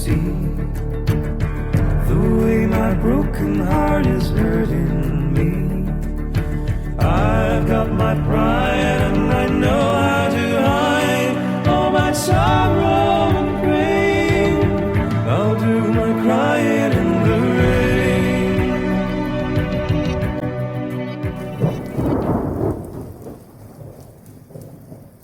see the way my broken heart is hurting me. I've got my pride and I know how to hide all my sorrow.